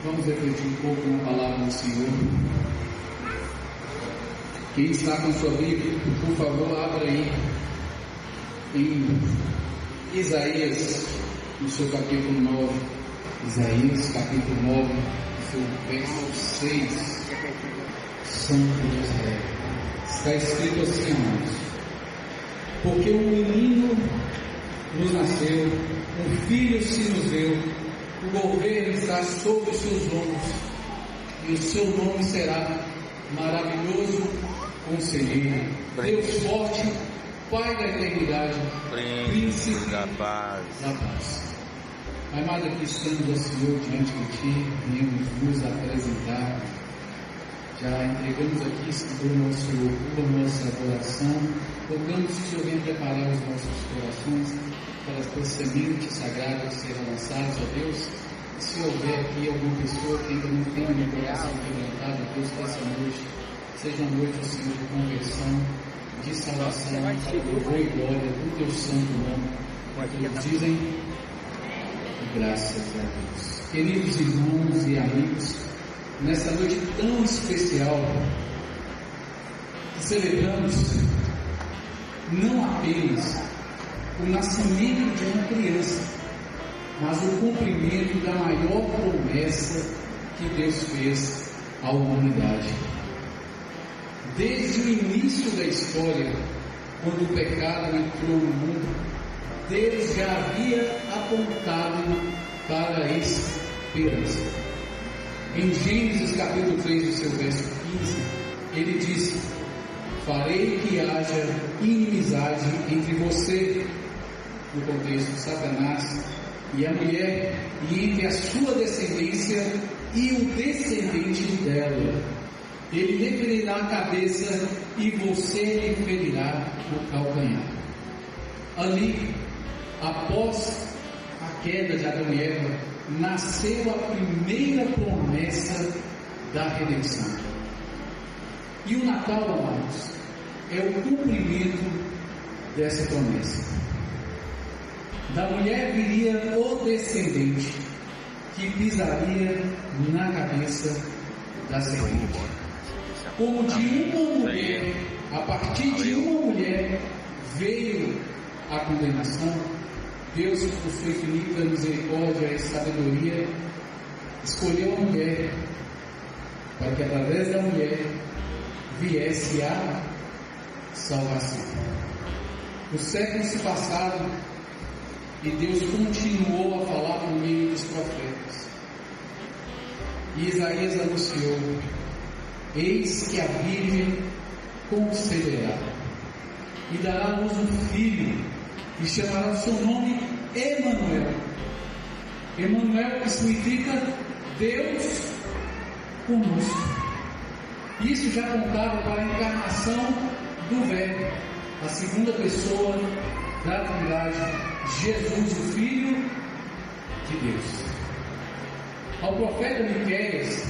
Vamos refletir um pouco na palavra do Senhor. Quem está com sua Bíblia, por favor, abra aí em Isaías, no seu capítulo 9. Isaías, capítulo 9, no seu verso 6. Santo de Israel. Está escrito assim, amados: porque um menino nos nasceu, um filho se nos deu, o governo está sobre os seus ombros, e o seu nome será Maravilhoso Conselheiro, Deus Forte, Pai da Eternidade, Príncipe da Paz. Amado, aqui estamos, ó Senhor, diante de Ti, viemos nos apresentar. Já entregamos aqui, Senhor, nosso louvor, nossa adoração. Rogamos que o Senhor venha preparar os nossos corações para as tuas sementes sagradas serem lançadas, ó Deus. Se houver aqui alguma pessoa que ainda não tem um coração quebrantado, Deus, que essa noite seja uma noite, Senhor, de conversão, de salvação, para o louvor e glória do Teu santo nome. Todos dizem, graças a Deus. Queridos irmãos e amigos, nessa noite tão especial, que celebramos não apenas o nascimento de uma criança, mas o cumprimento da maior promessa que Deus fez à humanidade. Desde o início da história, quando o pecado entrou no mundo, Deus já havia apontado para a esperança. Em Gênesis capítulo 3, do seu verso 15, ele disse: farei que haja inimizade entre você, no contexto de Satanás, e a mulher, e entre a sua descendência e o descendente dela. Ele lhe ferirá a cabeça e você lhe ferirá o calcanhar. Ali, após a queda de Adão e Eva, nasceu a primeira promessa da redenção. E o Natal, amados, é o cumprimento dessa promessa. Da mulher viria o descendente que pisaria na cabeça da serpente. Como de uma mulher, a partir de uma mulher, veio a condenação, Deus, por sua infinita misericórdia e sabedoria, escolheu a mulher, para que através da mulher viesse a salvação. Os séculos se passaram e Deus continuou a falar por meio dos profetas. E Isaías anunciou: eis que a Virgem conceberá e dará à luz um filho, e chamará o seu nome Emanuel. Emanuel, que significa Deus conosco. Isso já apontava para a encarnação do Verbo, a segunda pessoa da Trindade, Jesus, o Filho de Deus. Ao profeta Miqueias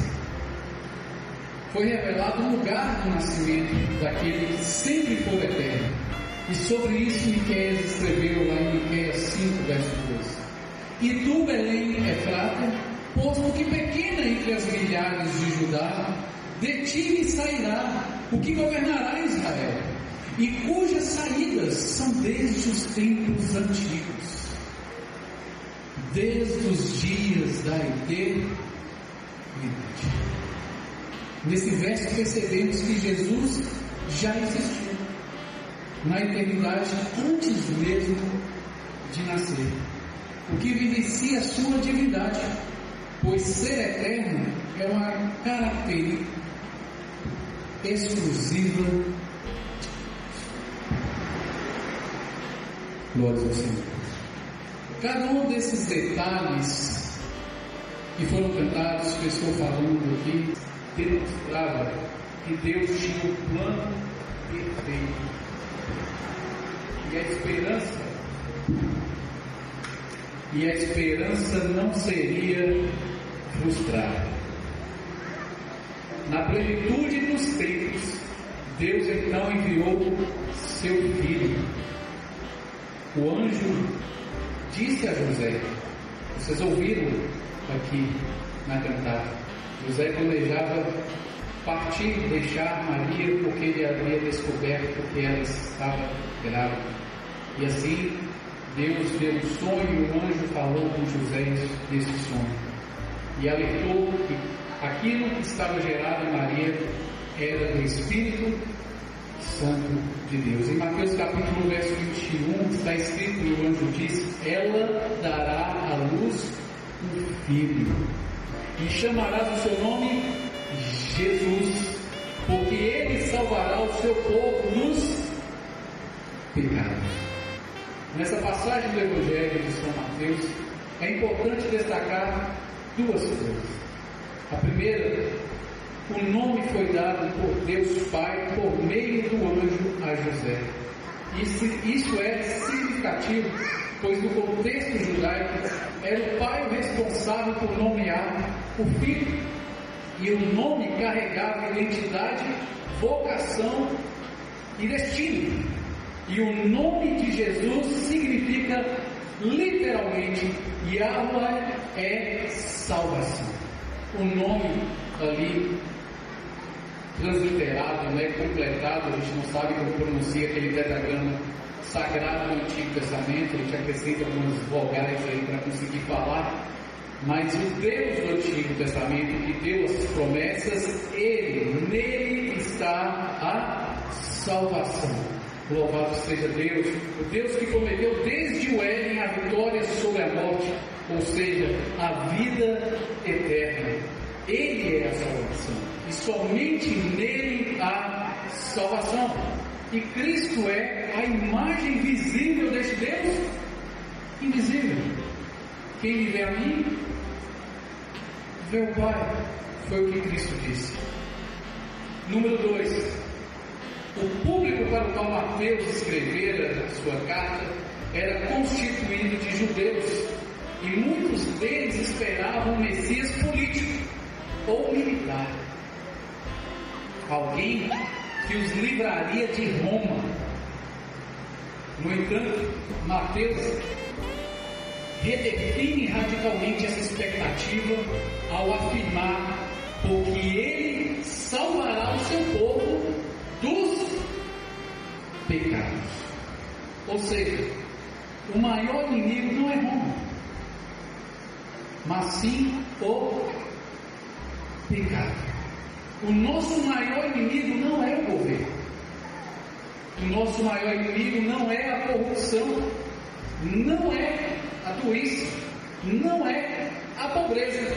foi revelado o lugar do nascimento daquele que sempre foi eterno. E sobre isso Miqueias escreveu lá em Miqueias 5, verso 2: e tu, Belém, Efrata, posto que pequena entre as milhares de Judá, de ti me sairá o que governará Israel, e cujas saídas são desde os tempos antigos, desde os dias da eternidade. Nesse verso percebemos que Jesus já existiu na eternidade antes mesmo de nascer, o que evidencia a sua divindade, pois ser eterno é uma característica exclusiva. Glória ao Senhor. Cada um desses detalhes que foram cantados, que eu estou falando aqui, demonstrava que Deus tinha um plano perfeito. E a esperança não seria frustrada. Na plenitude dos tempos, Deus então enviou seu Filho. O anjo disse a José, vocês ouviram aqui, na cantada. José planejava partir, deixar Maria, porque ele havia descoberto que ela estava grávida. E assim, Deus deu um sonho e o anjo falou com José desse sonho. E alertou que aquilo que estava gerado em Maria era do Espírito Santo de Deus. Em Mateus capítulo 1, verso 21, está escrito, e o anjo diz: ela dará à luz um filho, e chamarás o seu nome Jesus, porque ele salvará o seu povo dos pecados. Nessa passagem do Evangelho de São Mateus, é importante destacar duas coisas. A primeira, o nome foi dado por Deus Pai por meio do anjo a José. Isso é significativo, pois no contexto judaico era o pai o responsável por nomear o filho, e o nome carregava identidade, vocação e destino. E o nome de Jesus significa literalmente Yahweh é salvação. O nome ali transliterado, completado, a gente não sabe como pronuncia aquele tetragrama sagrado no Antigo Testamento, a gente acrescenta algumas vogais aí para conseguir falar, mas o Deus do Antigo Testamento que deu as promessas, nele está a salvação. Louvado seja Deus, o Deus que prometeu desde o Éden a vitória sobre a morte, ou seja, a vida eterna. Ele é a salvação, e somente nele há salvação. E Cristo é a imagem visível deste Deus invisível. Quem me vê a mim, vê o Pai. Foi o que Cristo disse. Número 2. O público para o qual Mateus escrevera sua carta era constituído de judeus, e muitos deles esperavam um Messias político ou militar, alguém que os livraria de Roma. No entanto, Mateus redefine radicalmente essa expectativa ao afirmar: porque ele salvará o seu povo dos pecados. Ou seja, o maior inimigo não é Roma, mas sim o pecado. O nosso maior inimigo não é o governo, o nosso maior inimigo não é a corrupção, não é a doença, não é a pobreza.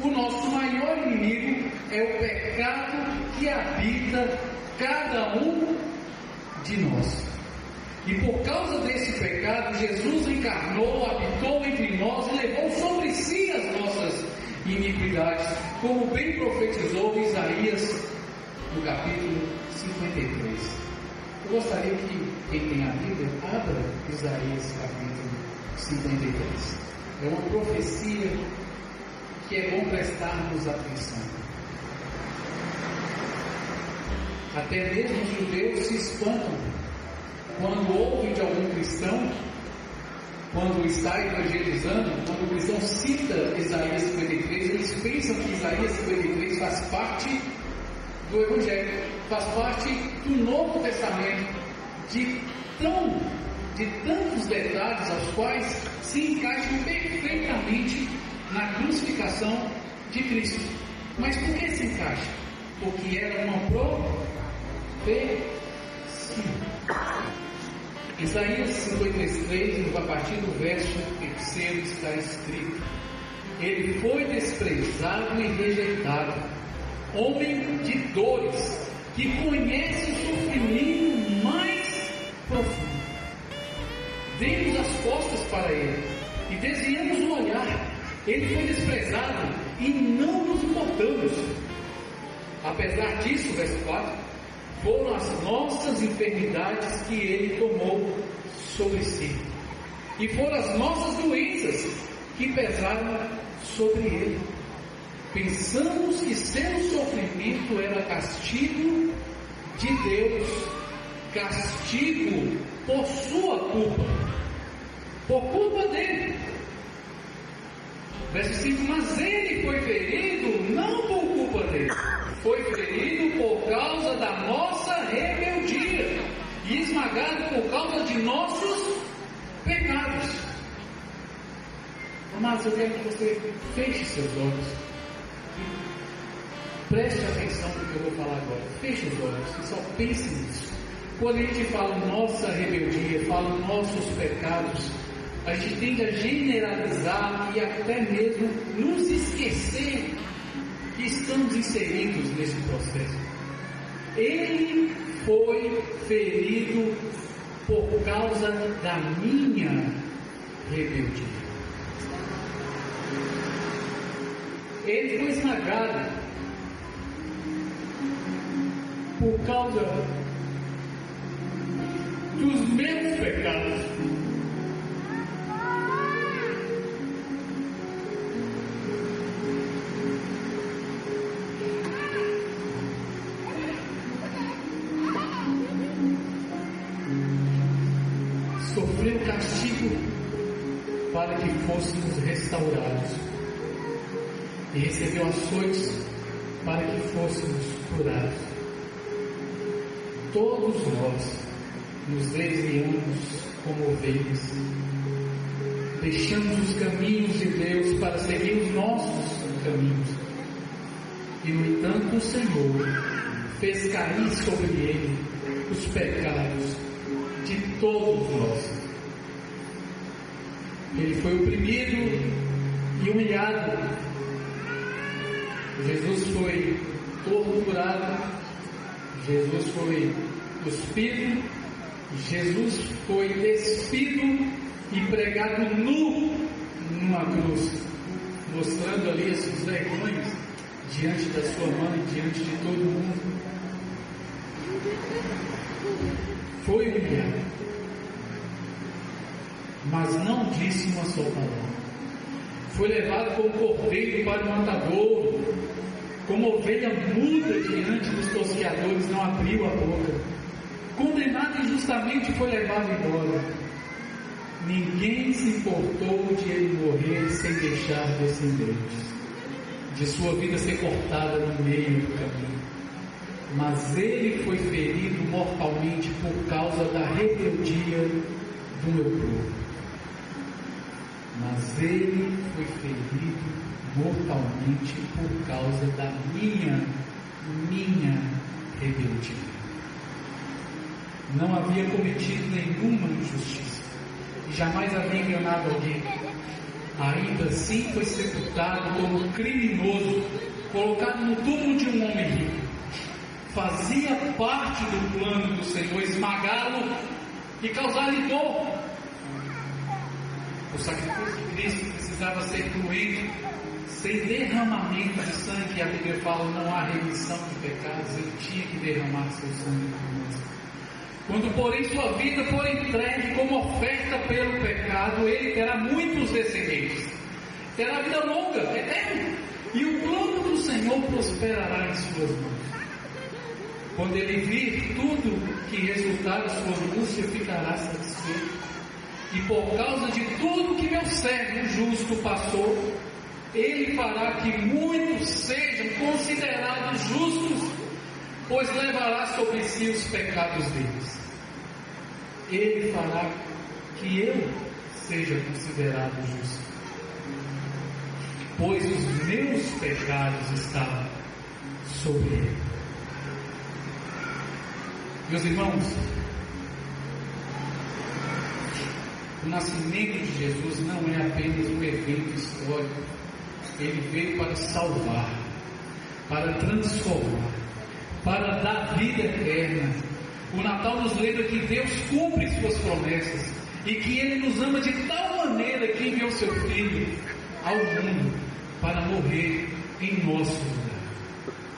O nosso maior inimigo é o pecado que habita cada um de nós. E por causa desse pecado, Jesus encarnou, habitou entre nós e levou sobre si as nossas iniquidades, como bem profetizou Isaías no capítulo 53. Eu gostaria que quem tem a Bíblia abra Isaías capítulo 53. É uma profecia que é bom prestarmos atenção. Até mesmo os judeus se espantam quando ouvem de algum cristão, quando está evangelizando, quando o cristão cita Isaías 53, eles pensam que Isaías 53 faz parte do Evangelho, faz parte do Novo Testamento, de tantos detalhes aos quais se encaixam perfeitamente na crucificação de Cristo. Mas por que se encaixa? Porque era uma profecia. Isaías 53:3, a partir do verso 3 está escrito: ele foi desprezado e rejeitado, homem de dores, que conhece o sofrimento mais profundo. Demos as costas para ele e desviamos o olhar. Ele foi desprezado e não nos importamos. Apesar disso, verso 4, foram as nossas enfermidades que ele tomou sobre si, e foram as nossas doenças que pesaram sobre ele. Pensamos que seu sofrimento era castigo de Deus, castigo por sua culpa, por culpa dele. Verso 5: mas ele foi ferido não por culpa dele, foi ferido por causa da nossa rebeldia e esmagado por causa de nossos pecados. Amados, eu quero que você feche seus olhos e preste atenção no que eu vou falar agora. Feche os olhos e só pense nisso. Quando a gente fala nossa rebeldia, fala nossos pecados, a gente tende a generalizar e até mesmo nos esquecer que estamos inseridos nesse processo. Ele foi ferido por causa da minha rebeldia. Ele foi esmagado por causa dos meus pecados. Sofreu castigo para que fôssemos restaurados, e recebeu açoites para que fôssemos curados. Todos nós nos desviamos como ovelhas, deixamos os caminhos de Deus para seguir os nossos caminhos, e no entanto o Senhor fez cair sobre ele os pecados de todos nós. Ele foi oprimido e humilhado. Jesus foi torturado, Jesus foi cuspido, Jesus foi despido e pregado nu numa cruz, mostrando ali as suas vergonhas diante da sua mãe, diante de todo mundo. Foi humilhado, mas não disse uma só palavra. Foi levado como cordeiro para o matadouro, como ovelha muda diante dos tosqueadores, não abriu a boca. Condenado injustamente, foi levado embora. Ninguém se importou de ele morrer sem deixar descendentes, de sua vida ser cortada no meio do caminho. Mas ele foi ferido mortalmente por causa da rebeldia do meu povo. Mas ele foi ferido mortalmente por causa da minha rebeldia. Não havia cometido nenhuma injustiça e jamais havia enganado alguém. Ainda assim foi sepultado como criminoso, colocado no túmulo de um homem rico. Fazia parte do plano do Senhor esmagá-lo e causar-lhe dor. O sacrifício de Cristo precisava ser cruento, sem derramamento de sangue. A Bíblia fala: não há remissão de pecados. Ele tinha que derramar seu sangue por nós. Quando, porém, sua vida for entregue como oferta pelo pecado, ele terá muitos descendentes, terá vida longa, eterna, e o plano do Senhor prosperará em suas mãos. Quando ele vir tudo que resultar da sua angústia, ficará satisfeito. E por causa de tudo que meu servo justo passou, ele fará que muitos sejam considerados justos, pois levará sobre si os pecados deles. Ele fará que eu seja considerado justo, pois os meus pecados estavam sobre ele. Meus irmãos, o nascimento de Jesus não é apenas um evento histórico. Ele veio para salvar, para transformar, para dar vida eterna. O Natal nos lembra que Deus cumpre suas promessas e que Ele nos ama de tal maneira que enviou seu Filho ao mundo para morrer em nosso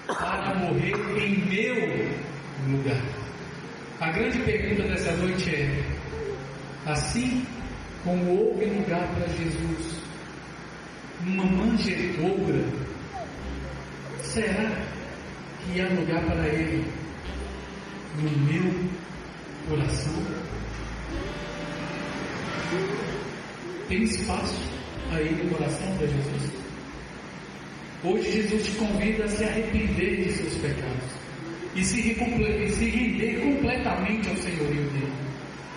lugar, para morrer em meu lugar. A grande pergunta dessa noite é: assim como houve lugar para Jesus numa manjedoura, será que há lugar para Ele no meu coração? Tem espaço aí no coração para Jesus? Hoje Jesus te convida a se arrepender de seus pecados e se render completamente ao senhorio dele.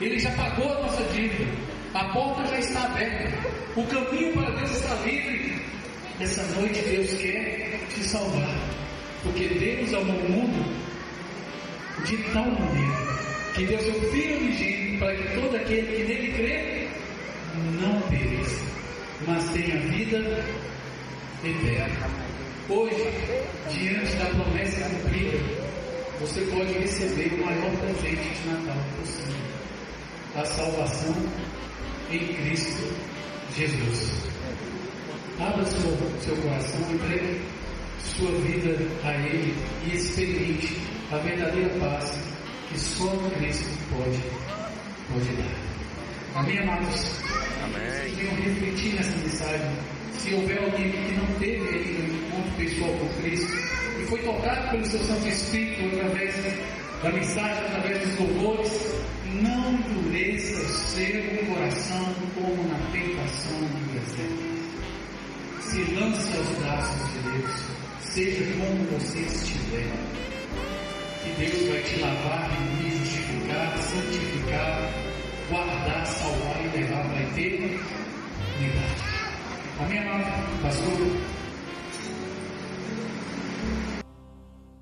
Ele já pagou a nossa dívida, a porta já está aberta, o caminho para Deus está livre. Essa noite Deus quer te salvar, porque Deus amou o mundo de tal maneira que Deus é o Filho unigênito para que todo aquele que nele crê não pereça, mas tenha vida eterna. Hoje, diante da promessa cumprida, você pode receber o maior presente de Natal possível: a salvação em Cristo Jesus. Abra seu coração, entregue sua vida a Ele e experimente a verdadeira paz que só Cristo pode dar. Amém, amados? Amém. Venham refletir nessa mensagem. Se houver alguém que não teve ainda um encontro pessoal com Cristo e foi tocado pelo seu Santo Espírito através da mensagem, através dos louvores, não endureça o seu coração como na tentação do deserto. Se lance aos braços de Deus, seja como você estiver, que Deus vai te lavar, remir, justificar, santificar, guardar, salvar e levar para a eternidade. Amém, amado pastor?